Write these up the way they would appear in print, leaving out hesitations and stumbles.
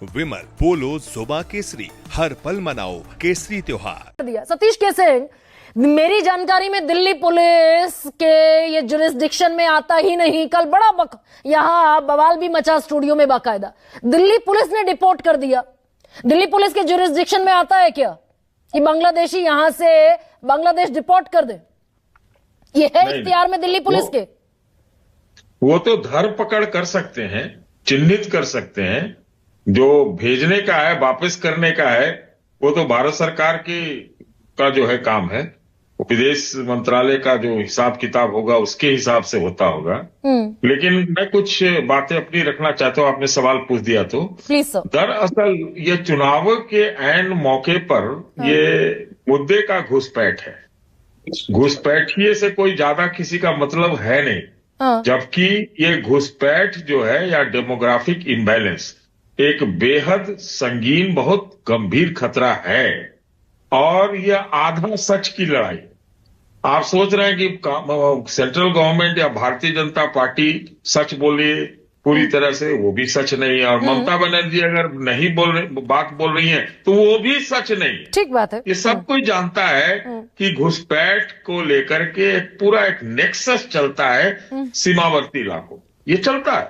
विमल पोलो जुबा केसरी, हर पल मनाओ केसरी त्योहार। दिया सतीश कैसे, मेरी जानकारी में दिल्ली पुलिस के ये जुरिस्डिक्शन में आता ही नहीं। कल बड़ा यहाँ बवाल भी मचा स्टूडियो में बाकायदा। दिल्ली पुलिस ने डिपोर्ट कर दिया। दिल्ली पुलिस के जुरिस्डिक्शन में आता है क्या कि बांग्लादेशी यहां से बांग्लादेश डिपोर्ट कर दे? ये है इख्तियार में दिल्ली पुलिस के। वो तो धर पकड़ कर सकते हैं, चिन्हित कर सकते हैं। जो भेजने का है, वापस करने का है, वो तो भारत सरकार का जो है काम है। विदेश मंत्रालय का जो हिसाब किताब होगा उसके हिसाब से होता होगा। लेकिन मैं कुछ बातें अपनी रखना चाहता हूं। आपने सवाल पूछ दिया तो प्लीज सर। दरअसल ये चुनाव के ऐन मौके पर ये मुद्दे का घुसपैठ है। घुसपैठिए से कोई ज्यादा किसी का मतलब है नहीं। जबकि ये घुसपैठ जो है या डेमोग्राफिक इम्बैलेंस एक बेहद संगीन, बहुत गंभीर खतरा है। और यह आधा सच की लड़ाई। आप सोच रहे हैं कि सेंट्रल गवर्नमेंट या भारतीय जनता पार्टी सच बोले पूरी तरह से, वो भी सच नहीं है। और ममता बनर्जी अगर नहीं बात बोल रही हैं तो वो भी सच नहीं है। ठीक बात है। ये सब कोई जानता है कि घुसपैठ को लेकर के पूरा एक नेक्सस चलता है सीमावर्ती इलाकों। ये चलता है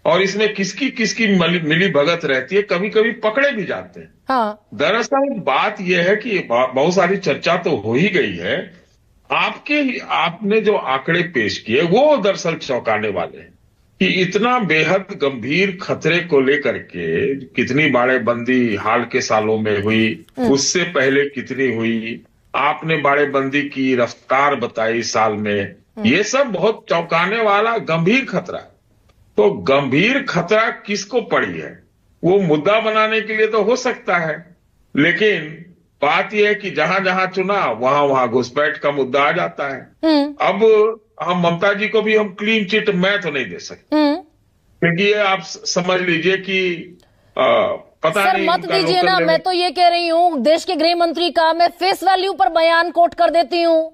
और इसमें किसकी मिली भगत रहती है। कभी कभी पकड़े भी जाते हैं। हाँ। दरअसल बात यह है कि बहुत सारी चर्चा तो हो ही गई है। आपने जो आंकड़े पेश किए वो दरअसल चौंकाने वाले हैं कि इतना बेहद गंभीर खतरे को लेकर के कितनी बाड़ेबंदी हाल के सालों में हुई, उससे पहले कितनी हुई, आपने बाड़ेबंदी की रफ्तार बताई साल में। ये सब बहुत चौंकाने वाला गंभीर खतरा है। तो गंभीर खतरा किसको पड़ी है? वो मुद्दा बनाने के लिए तो हो सकता है, लेकिन बात यह है कि जहां जहां चुना वहां घुसपैठ का मुद्दा आ जाता है। अब हम ममता जी को भी हम क्लीन चिट मैं तो नहीं दे सकते, क्योंकि ये आप समझ लीजिए कि पता सर नहीं मत दीजिए ना। मैं तो ये कह रही हूँ, देश के गृह मंत्री का मैं फेस वैल्यू पर बयान कोट कर देती हूँ।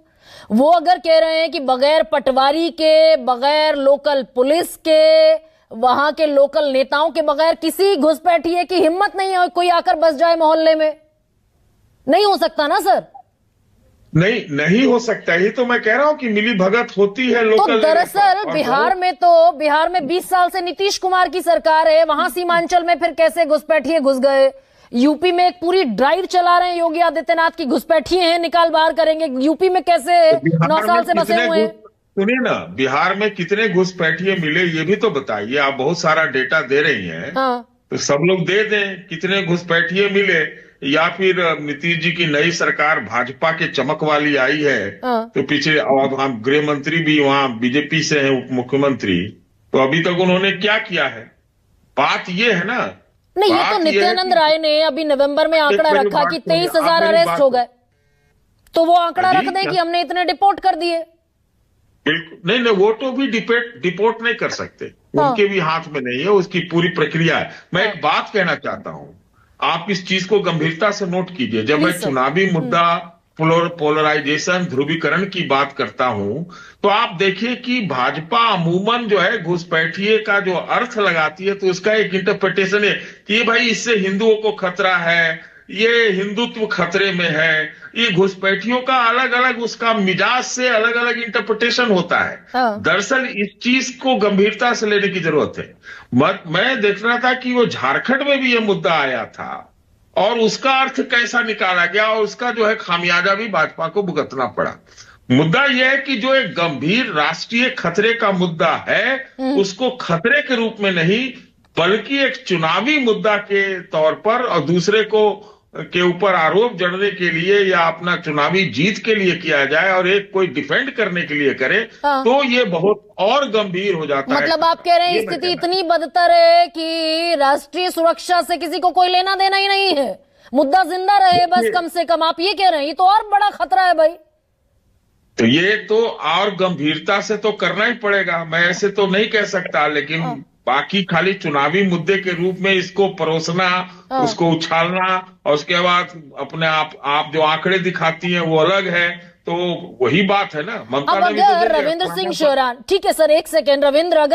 वो अगर कह रहे हैं कि बगैर पटवारी के, बगैर लोकल पुलिस के, वहां के लोकल नेताओं के बगैर किसी घुसपैठिए की हिम्मत नहीं है कोई आकर बस जाए मोहल्ले में, नहीं हो सकता ना सर? नहीं हो सकता। ही तो मैं कह रहा हूं कि मिली भगत होती है लोकल। तो दरअसल बिहार में 20 साल से नीतीश कुमार की सरकार है। वहां सीमांचल में फिर कैसे घुसपैठिए घुस गए? यूपी में एक पूरी ड्राइव चला रहे हैं योगी आदित्यनाथ की, घुसपैठिए हैं निकाल बाहर करेंगे। यूपी में कैसे 9 साल से बसे हुए हैं? सुनिए ना, बिहार में कितने घुसपैठिए मिले ये भी तो बताइए। आप बहुत सारा डेटा दे रही हैं। हाँ। तो सब लोग दे दें कितने घुसपैठिए मिले। या फिर नीतीश जी की नई सरकार भाजपा के चमक वाली आई है। हाँ। तो पीछे वहां गृह मंत्री भी वहां बीजेपी से है, उप मुख्यमंत्री। तो अभी तक उन्होंने क्या किया है? बात ये है ना। नहीं, ये तो नित्यानंद राय ने अभी नवंबर में आंकड़ा रखा कि 23,000 अरेस्ट हो गए। तो वो आंकड़ा रख दें कि हमने इतने डिपोर्ट कर दिए। बिल्कुल नहीं, वो तो भी डिपोर्ट नहीं कर सकते। हाँ। उनके भी हाथ में नहीं है, उसकी पूरी प्रक्रिया है। मैं एक बात कहना चाहता हूं, आप इस चीज को गंभीरता से नोट कीजिए। जब मैं चुनावी मुद्दा, पोलराइजेशन, ध्रुवीकरण की बात करता हूं, तो आप देखिए कि भाजपा अमूमन जो है घुसपैठिए का जो अर्थ लगाती है तो उसका एक इंटरप्रिटेशन है कि भाई इससे हिंदुओं को खतरा है, ये हिंदुत्व खतरे में है। ये घुसपैठियों का अलग अलग उसका मिजाज से अलग अलग इंटरप्रिटेशन होता है। हाँ। दरअसल इस चीज को गंभीरता से लेने की जरूरत है। मैं देख रहा था कि वो झारखंड में भी ये मुद्दा आया था और उसका अर्थ कैसा निकाला गया और उसका जो है खामियाजा भी भाजपा को भुगतना पड़ा। मुद्दा यह है कि जो एक गंभीर राष्ट्रीय खतरे का मुद्दा है उसको खतरे के रूप में नहीं बल्कि एक चुनावी मुद्दा के तौर पर और दूसरे को के ऊपर आरोप जड़ने के लिए या अपना चुनावी जीत के लिए किया जाए और एक कोई डिफेंड करने के लिए करे। हाँ। तो ये बहुत और गंभीर हो जाता है। मतलब आप कह रहे हैं स्थिति इतनी बदतर है कि राष्ट्रीय सुरक्षा से किसी को कोई लेना देना ही नहीं है, मुद्दा जिंदा रहे बस, कम से कम आप ये कह रहे हैं। ये तो और बड़ा खतरा है भाई। तो ये तो और गंभीरता से तो करना ही पड़ेगा। मैं ऐसे तो नहीं कह सकता, लेकिन हाँ। बाकी खाली चुनावी मुद्दे के रूप में इसको परोसना, हाँ। उसको उछालना और उसके बाद अपने आप जो आंकड़े दिखाती हैं वो अलग है। तो वही बात है ना। ममता अब अगर रविंद्र सिंह शोरान, ठीक है सर, एक सेकेंड रविंद्र, अगर